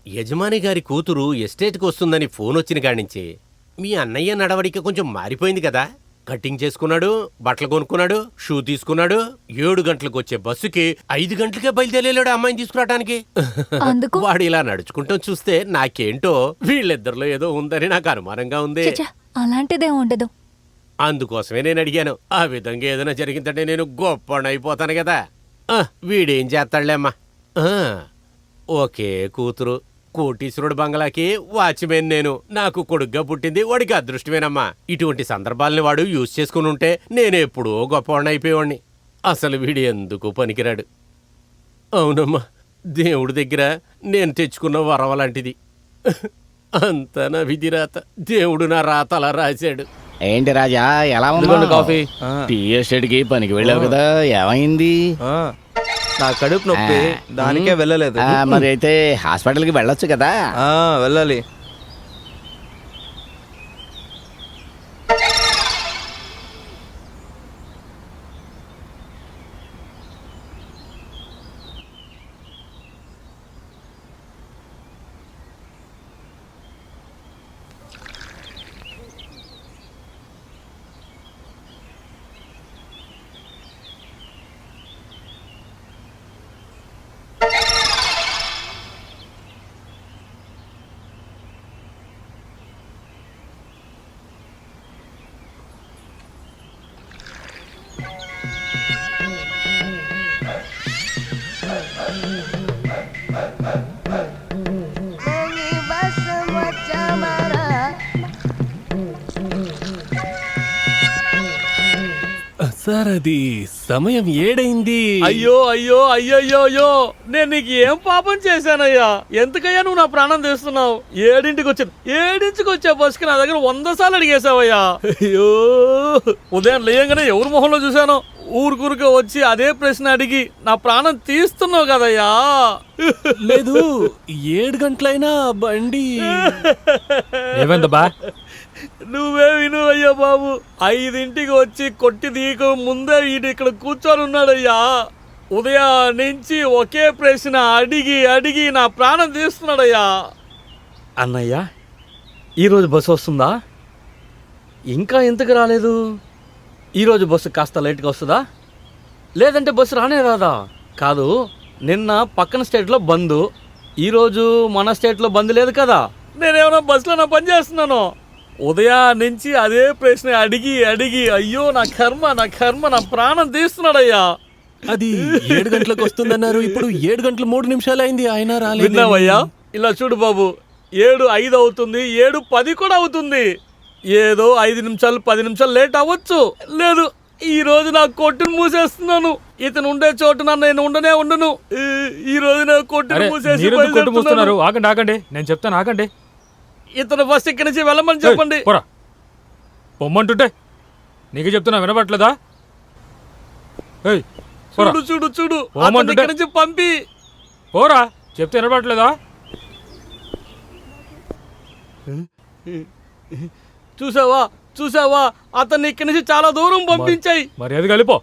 యజమాని గారి కూతురు ఎస్టేట్కి వస్తుందని ఫోన్ వచ్చిన కాడించి మీ అన్నయ్య నడవడిక కొంచెం మారిపోయింది కదా. కటింగ్ చేసుకున్నాడు, బట్టలు కొనుక్కున్నాడు, షూ తీసుకున్నాడు. 7 గంటలకు వచ్చే బస్సుకి 5 గంటలకే బయలుదేరాడు అమ్మాయిని తీసుకురావడానికి. వాడు ఇలా నడుచుకుంటాం చూస్తే నాకేంటో వీళ్ళిద్దరిలో ఏదో ఉందని నాకు అనుమానంగా ఉంది. అలాంటిదే ఉండదు. అందుకోసమే నేను అడిగాను. ఆ విధంగా ఏదైనా జరిగిందంటే నేను గొప్పనైపోతాను కదా. వీడేం చేస్తాడులేమ్మా. ఓకే కూతురు, కోటీశ్వరుడు బంగ్లాకి వాచ్మెన్ నేను. నాకు కొడుగ్గా పుట్టింది, వాడికి అదృష్టమేనమ్మా. ఇటువంటి సందర్భాలని వాడు యూజ్ చేసుకుని ఉంటే నేనెప్పుడో గొప్పవాడిని అయిపోయేవాడిని. అసలు వీడు ఎందుకు పనికిరాడు. అవునమ్మా, దేవుడి దగ్గర నేను తెచ్చుకున్న వరం లాంటిది. అంతా నా విధి రాత. దేవుడు నా రాత అలా రాశాడు. ఏంటి రాజా, ఎలా ఉంది కాఫీ? టీ ఎస్టేట్కి పనికి వెళ్ళావు కదా, ఏమైంది? నా కడుపు నొప్పి, దానికే వెళ్ళలేదు. మరి అయితే హాస్పిటల్కి వెళ్ళొచ్చు కదా. వెళ్ళాలి. సార్, అది సమయం 7 అయింది. అయ్యో అయ్యో అయ్యో అయ్యో, నేను నీకు ఏం పాపం చేశానయ్యా? ఎందుకయ్యా నువ్వు నా ప్రాణం తీస్తున్నావు? 7ంటికి వచ్చాను, 7ంటికి వచ్చే బస్కి నా దగ్గర 100 సార్లు అడిగేశావయ్యా. అయ్యో, ఉదయం లేయంగానే ఎవరి మొహంలో చూశాను, ఊరుకూరుగా వచ్చి అదే ప్రశ్న అడిగి నా ప్రాణం తీస్తున్నావు కదయ్యా. లేదు, 7 గంటలైనా బండి ఏమైందబ్బా? నువ్వే విను అయ్యా బాబు. 5ంటికి వచ్చి కొట్టి దీకు ముందే వీడు ఇక్కడ కూర్చొని ఉన్నాడయ్యా. ఉదయం నుంచి ఒకే ప్రశ్న అడిగి అడిగి నా ప్రాణం తీస్తున్నాడయ్యా. అన్నయ్య, ఈరోజు బస్సు వస్తుందా? ఇంకా ఎందుకు రాలేదు? ఈరోజు బస్సు కాస్త లేట్గా వస్తుందా, లేదంటే బస్సు రానే రాదా? కాదు, నిన్న పక్కన స్టేట్లో బంద్, ఈరోజు మన స్టేట్లో బంద్ లేదు కదా. నేనేమన్నా బస్సులో నా పని చేస్తున్నాను? ఉదయం నుంచి అదే ప్రశ్న అడిగి అడిగి అయ్యో నా కర్మ నా కర్మ, నా ప్రాణం తీస్తున్నాడయ్యా. అది 7 గంటలకు వస్తుందన్నారు, ఇప్పుడు 7 గంటలు 3 నిమిషాలు అయింది, ఆయన రాలేదు. విన్నావయ్యా? ఇలా చూడు బాబు, 7:05 అవుతుంది, 7:10 కూడా అవుతుంది. ఏదో 5 నిమిషాలు 10 నిమిషాలు లేట్ అవ్వచ్చు. లేదు, ఈ రోజు నా కొట్టును మూసేస్తున్నాను. ఇతను ఉండే చోటు నేను ఉండనే ఉండను. ఈ రోజు నా కొట్టును మూసేసి ఆగండి ఆగండి, నేను చెప్తాను ఆగండి. ఇతను ఫస్ట్ ఇక్కడి నుంచి వెళ్ళమని చెప్పండి. పొమ్మంటుంటే నీకు చెప్తున్నా, వినపట్లేదా? చూడు చూడు చూడు, ఇక్కడి నుంచి పంపి పోరా, చెప్తే వినపట్లేదా? చూసావా చూసావా, అతన్ని ఇక్కడి నుంచి చాలా దూరం పంపించాయి. మరి అది కలిపో.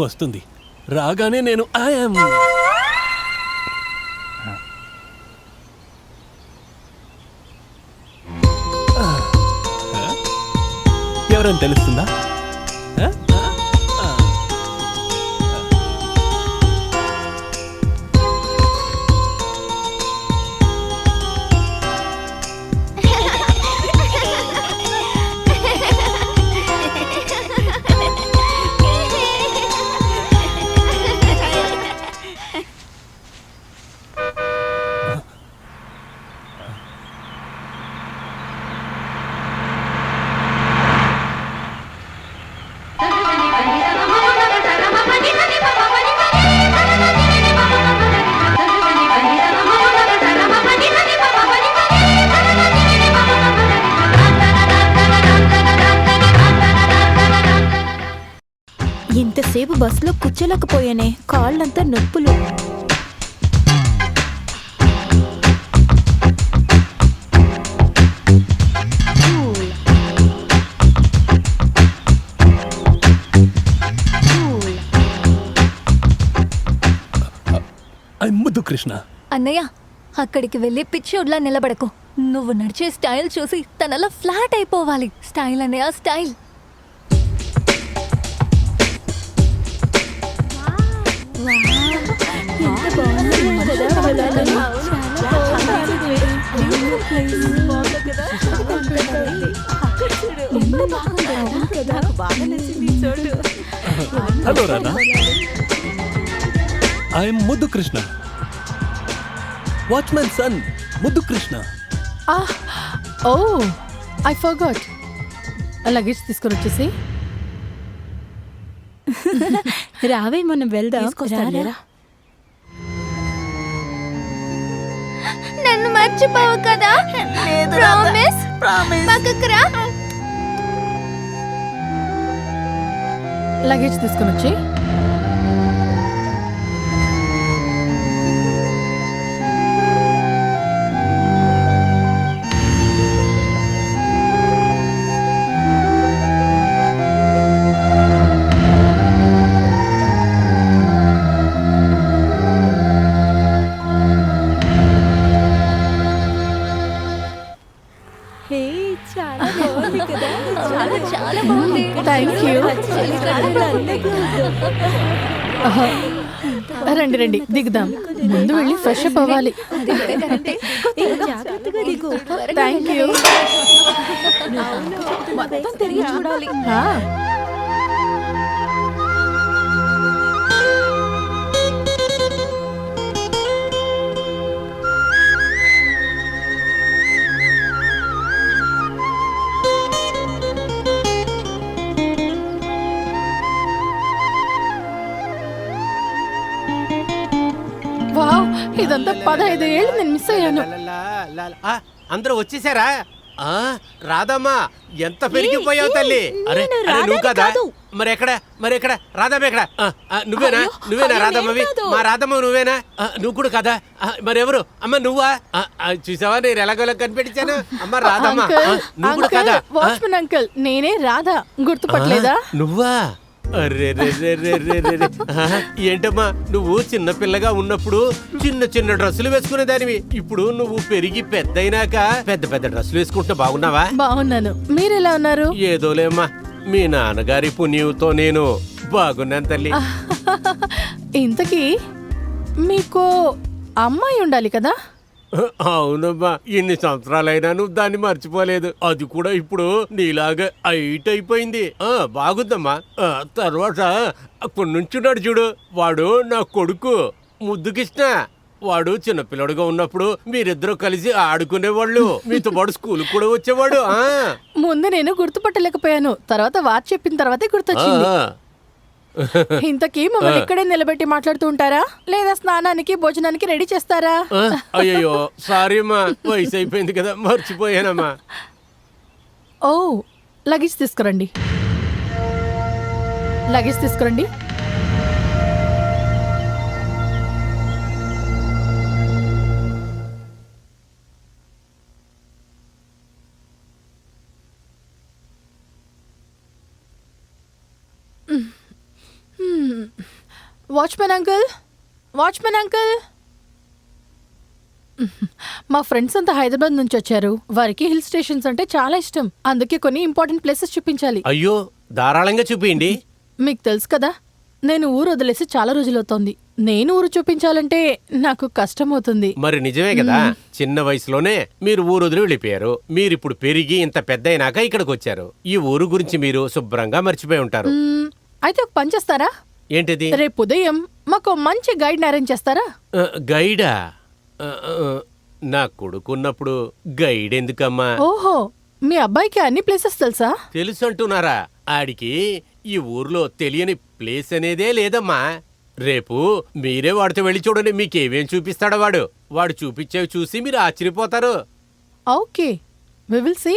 వస్తుంది, రాగానే నేను ఎవరని తెలుస్తుందా? ఇంతసేపు బస్సులో కూర్చోలేకపోయానే, కాళ్ళంతా నొప్పులు. ముద్దు కృష్ణ. అన్నయ్య, అక్కడికి వెళ్ళి పిచ్చోడ్లా నిలబడకు. నువ్వు నడిచే స్టైల్ చూసి తనలా ఫ్లాట్ అయిపోవాలి. స్టైల్ అన్నయ్య, స్టైల్. హలో రాధా, ఐఎమ్ ముద్దు కృష్ణ, వాచ్మెన్ సన్ ముద్దు కృష్ణ. ఓ ఐ ఫర్గాట్. లగేజ్ తీసుకొని వచ్చేసి రావే, మనం వెళ్దాం. నన్ను మర్చిపోవు కదా? ప్రామిస్. పక్కకు రా. లగేజ్ తీసుకొని వచ్చి. చాలా బాగుంది. Thank you. రండి రండి దిగుదాం. ముందు వెళ్ళి ఫ్రెష్ అప్ అవ్వాలి. Thank you. మొత్తం తిరిగి చూడాలి. వావ్, ఇదంతా 15 ఏళ్ళు నేను మిస్ అయ్యాను. అందరూ వచ్చేసారా? రాధమ్మా, ఎంత పెరిగిపోయావు తల్లి. అరే అరే, నువ్వు కదా? మరెక్కడ రాధమ్మ ఎక్కడ? నువ్వేనా రాధమ్మవి? మా రాధమ్మ నువ్వేనా? నువ్వు కూడా కదా? మరెవరు? అమ్మ నువ్వా? చూసావా నేను ఎలాగోలా కనిపెట్టించాను. అమ్మ రాధమ్మ, నువ్వు కూడా కదా? వాచ్మెన్ అంకుల్, నేనే రాధా, గుర్తుపట్టలేదా? నువ్వా? అరే ఏంటమ్మా, నువ్వు చిన్న పిల్లగా ఉన్నప్పుడు చిన్న చిన్న డ్రెస్సులు వేసుకునేదానివి. ఇప్పుడు నువ్వు పెరిగి పెద్దయినాక పెద్ద పెద్ద డ్రెస్సులు వేసుకుంటే బాగున్నావా? బాగున్నాను. మీరెలా ఉన్నారు? ఏదోలేమ్మా, మీ నాన్నగారి పుణ్యంతో నేను బాగున్నాను తల్లి. ఇంతకీ మీకు అమ్మాయి ఉండాలి కదా? అవునమ్మా, ఇన్ని సంవత్సరాలైనా నువ్వు దాన్ని మర్చిపోలేదు. అది కూడా ఇప్పుడు నీలాగా హైట్ అయిపోయింది. బాగుందమ్మా. తర్వాత అక్కడి నుంచున్నాడు చూడు, వాడు నా కొడుకు ముద్దు కృష్ణ. వాడు చిన్నపిల్లడుగా ఉన్నప్పుడు మీరిద్దరూ కలిసి ఆడుకునేవాళ్ళు. మీతో పాటు స్కూల్ కూడా వచ్చేవాడు. ముందు నేను గుర్తుపట్టలేకపోయాను, తర్వాత వాచ్ చెప్పిన తర్వాతే గుర్తొచ్చింది. ఇంతకీ మమ్మల్ని ఇక్కడే నిలబెట్టి మాట్లాడుతూ ఉంటారా, లేదా స్నానానికి భోజనానికి రెడీ చేస్తారా? అయ్యో సారీ అమ్మా, వయసు అయిపోయింది కదా, మర్చిపోయానమ్మా. ఓ, లగేజ్ తీసుకురండి. లగేజ్ తీసుకురండి. వాచ్మెన్ అంకుల్, వాచ్మెన్ అంకుల్, మా ఫ్రెండ్స్ అంతా హైదరాబాద్ నుంచి వచ్చారు. వారికి హిల్ స్టేషన్స్ అంటే చాలా ఇష్టం. అందుకే కొన్ని ఇంపార్టెంట్ ప్లేసెస్ చూపించాలి. అయ్యో ధారాళంగా చూపించండి. మీకు తెలుసు కదా, నేను ఊరు వదిలేసి చాలా రోజులవుతోంది. నేను ఊరు చూపించాలంటే నాకు కష్టం అవుతుంది. మరి నిజమే కదా, చిన్న వయసులోనే మీరు ఊరు వదిలి వెళ్ళిపోయారు. మీరిప్పుడు పెరిగి ఇంత పెద్ద అయినాక ఇక్కడికి వచ్చారు. ఈ ఊరు గురించి మీరు శుభ్రంగా మర్చిపోయి ఉంటారు. అయితే ఒక పని చేస్తారా? ఏంటిది? రేపు ఉదయం మాకు మంచి గైడ్ అరేంజ్ చేస్తారా? గైడా? నా కొడుకున్నప్పుడు గైడ్ ఎందుకమ్మా? ఓహో, మీ అబ్బాయికి అన్ని ప్లేసెస్ తెలుసా? తెలుసు అంటున్నారా? ఆడికి ఈ ఊర్లో తెలియని ప్లేస్ అనేదే లేదమ్మా. రేపు మీరే వాడితో వెళ్ళి చూడండి, మీకేమేం చూపిస్తాడో వాడు. వాడు చూపించేవి చూసి మీరు ఆశ్చర్యపోతారు. Okay, we will see.